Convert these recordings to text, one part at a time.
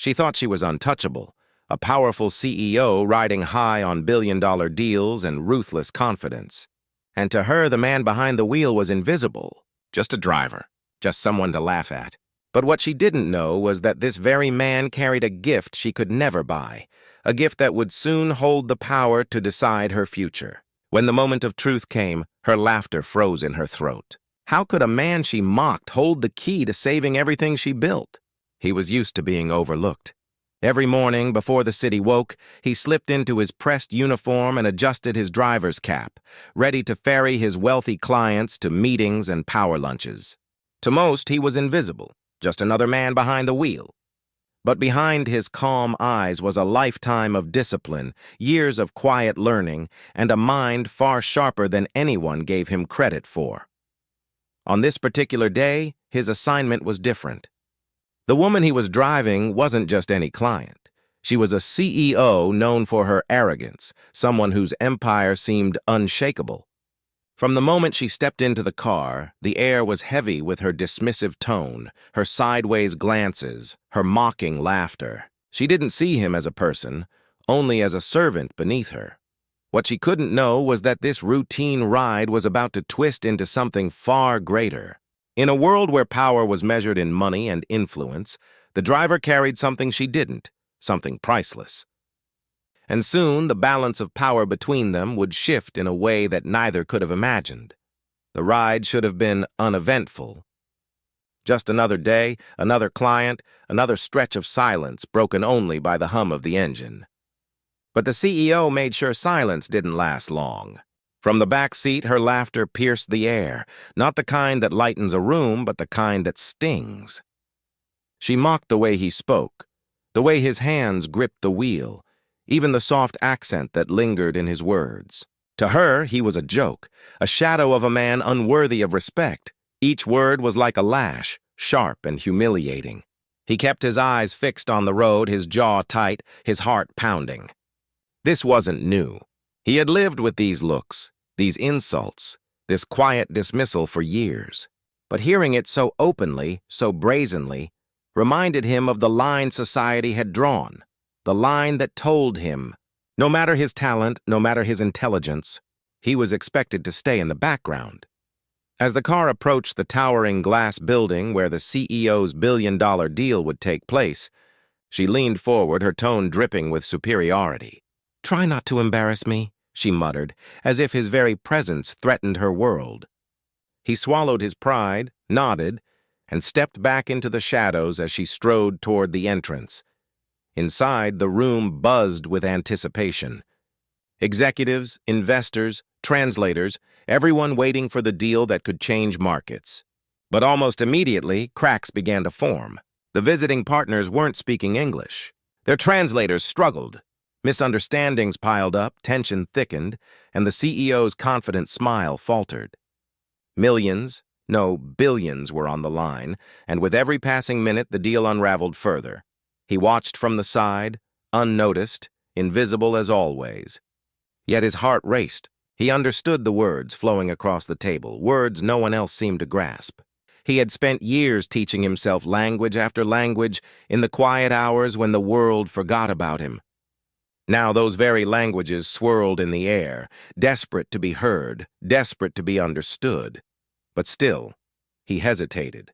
She thought she was untouchable, a powerful CEO riding high on billion-dollar deals and ruthless confidence. And to her, the man behind the wheel was invisible, just a driver, just someone to laugh at. But what she didn't know was that this very man carried a gift she could never buy, a gift that would soon hold the power to decide her future. When the moment of truth came, her laughter froze in her throat. How could a man she mocked hold the key to saving everything she built? He was used to being overlooked. Every morning, before the city woke, he slipped into his pressed uniform and adjusted his driver's cap, ready to ferry his wealthy clients to meetings and power lunches. To most, he was invisible, just another man behind the wheel. But behind his calm eyes was a lifetime of discipline, years of quiet learning, and a mind far sharper than anyone gave him credit for. On this particular day, his assignment was different. The woman he was driving wasn't just any client. She was a CEO known for her arrogance, someone whose empire seemed unshakable. From the moment she stepped into the car, the air was heavy with her dismissive tone, her sideways glances, her mocking laughter. She didn't see him as a person, only as a servant beneath her. What she couldn't know was that this routine ride was about to twist into something far greater. In a world where power was measured in money and influence, the driver carried something she didn't, something priceless. And soon the balance of power between them would shift in a way that neither could have imagined. The ride should have been uneventful. Just another day, another client, another stretch of silence broken only by the hum of the engine. But the CEO made sure silence didn't last long. From the back seat, her laughter pierced the air, not the kind that lightens a room, but the kind that stings. She mocked the way he spoke, the way his hands gripped the wheel, even the soft accent that lingered in his words. To her, he was a joke, a shadow of a man unworthy of respect. Each word was like a lash, sharp and humiliating. He kept his eyes fixed on the road, his jaw tight, his heart pounding. This wasn't new. He had lived with these looks, these insults, this quiet dismissal for years. But hearing it so openly, so brazenly, reminded him of the line society had drawn, the line that told him, no matter his talent, no matter his intelligence, he was expected to stay in the background. As the car approached the towering glass building where the CEO's billion-dollar deal would take place, she leaned forward, her tone dripping with superiority. "Try not to embarrass me," she muttered, as if his very presence threatened her world. He swallowed his pride, nodded, and stepped back into the shadows as she strode toward the entrance. Inside, the room buzzed with anticipation. Executives, investors, translators, everyone waiting for the deal that could change markets. But almost immediately, cracks began to form. The visiting partners weren't speaking English. Their translators struggled. Misunderstandings piled up, tension thickened, and the CEO's confident smile faltered. Millions, no, billions were on the line, and with every passing minute the deal unraveled further. He watched from the side, unnoticed, invisible as always. Yet his heart raced. He understood the words flowing across the table, words no one else seemed to grasp. He had spent years teaching himself language after language in the quiet hours when the world forgot about him. Now those very languages swirled in the air, desperate to be heard, desperate to be understood. But still, he hesitated.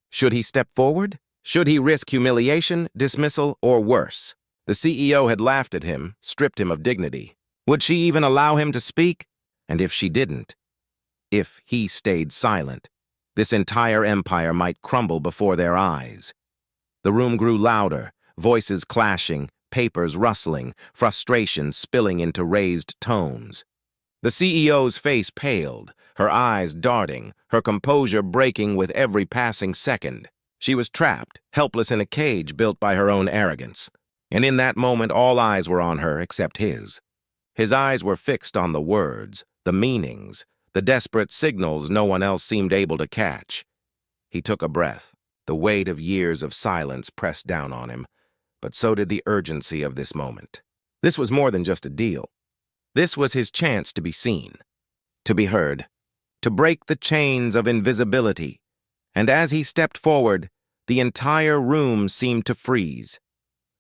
Should he step forward? Should he risk humiliation, dismissal, or worse? The CEO had laughed at him, stripped him of dignity. Would she even allow him to speak? And if she didn't, if he stayed silent, this entire empire might crumble before their eyes. The room grew louder, voices clashing, papers rustling, frustration spilling into raised tones. The CEO's face paled, her eyes darting, her composure breaking with every passing second. She was trapped, helpless in a cage built by her own arrogance. And in that moment, all eyes were on her except his. His eyes were fixed on the words, the meanings, the desperate signals no one else seemed able to catch. He took a breath. The weight of years of silence pressed down on him, but so did the urgency of this moment. This was more than just a deal. This was his chance to be seen, to be heard, to break the chains of invisibility. And as he stepped forward, the entire room seemed to freeze.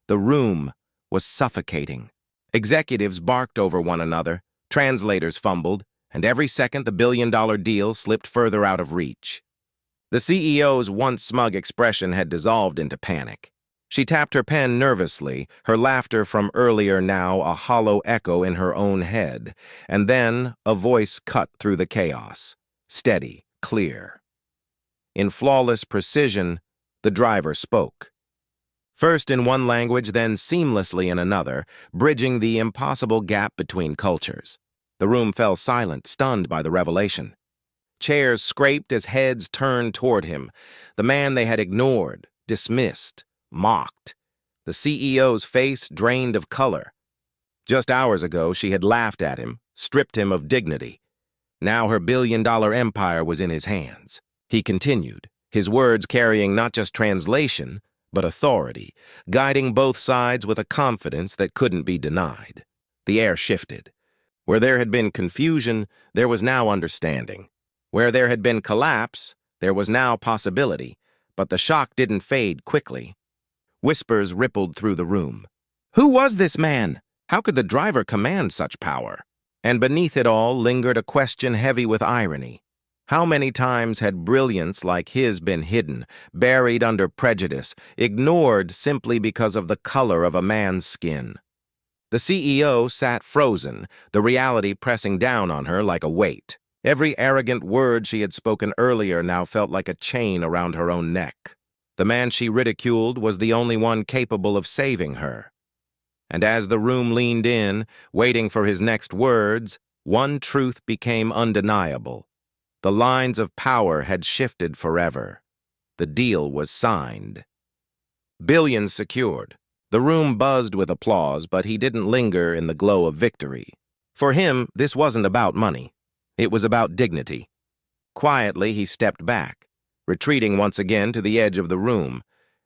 The room was suffocating. Executives barked over one another, translators fumbled, and every second the billion-dollar deal slipped further out of reach. The CEO's once smug expression had dissolved into panic. She tapped her pen nervously, her laughter from earlier now a hollow echo in her own head, and then a voice cut through the chaos, steady, clear. In flawless precision, the driver spoke. First in one language, then seamlessly in another, bridging the impossible gap between cultures. The room fell silent, stunned by the revelation. Chairs scraped as heads turned toward him, the man they had ignored, dismissed, mocked. The CEO's face drained of color. Just hours ago, she had laughed at him, stripped him of dignity. Now her billion-dollar empire was in his hands. He continued, his words carrying not just translation, but authority, guiding both sides with a confidence that couldn't be denied. The air shifted. Where there had been confusion, there was now understanding. Where there had been collapse, there was now possibility, but the shock didn't fade quickly. Whispers rippled through the room. Who was this man? How could the driver command such power? And beneath it all lingered a question heavy with irony. How many times had brilliance like his been hidden, buried under prejudice, ignored simply because of the color of a man's skin? The CEO sat frozen, the reality pressing down on her like a weight. Every arrogant word she had spoken earlier now felt like a chain around her own neck. The man she ridiculed was the only one capable of saving her. And as the room leaned in, waiting for his next words, one truth became undeniable. The lines of power had shifted forever. The deal was signed. Billions secured. The room buzzed with applause, but he didn't linger in the glow of victory. For him, this wasn't about money. It was about dignity. Quietly, he stepped back, retreating once again to the edge of the room,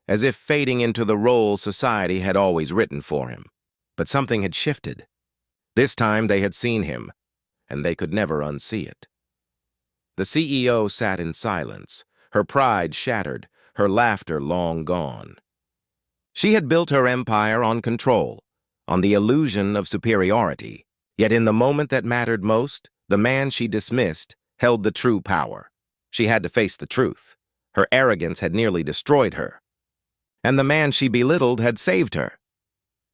as if fading into the role society had always written for him. But something had shifted. This time they had seen him, and they could never unsee it. The CEO sat in silence, her pride shattered, her laughter long gone. She had built her empire on control, on the illusion of superiority, yet in the moment that mattered most, the man she dismissed held the true power. She had to face the truth. Her arrogance had nearly destroyed her. And the man she belittled had saved her.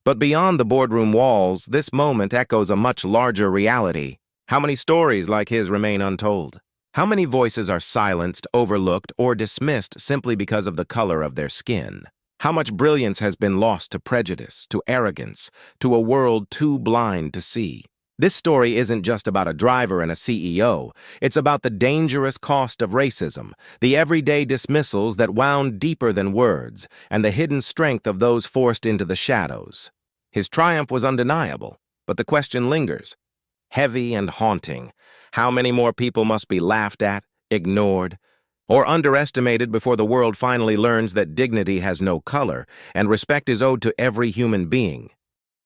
But beyond the boardroom walls, this moment echoes a much larger reality. How many stories like his remain untold? How many voices are silenced, overlooked, or dismissed simply because of the color of their skin? How much brilliance has been lost to prejudice, to arrogance, to a world too blind to see? This story isn't just about a driver and a CEO. It's about the dangerous cost of racism, the everyday dismissals that wound deeper than words, and the hidden strength of those forced into the shadows. His triumph was undeniable, but the question lingers. Heavy and haunting. How many more people must be laughed at, ignored, or underestimated before the world finally learns that dignity has no color and respect is owed to every human being?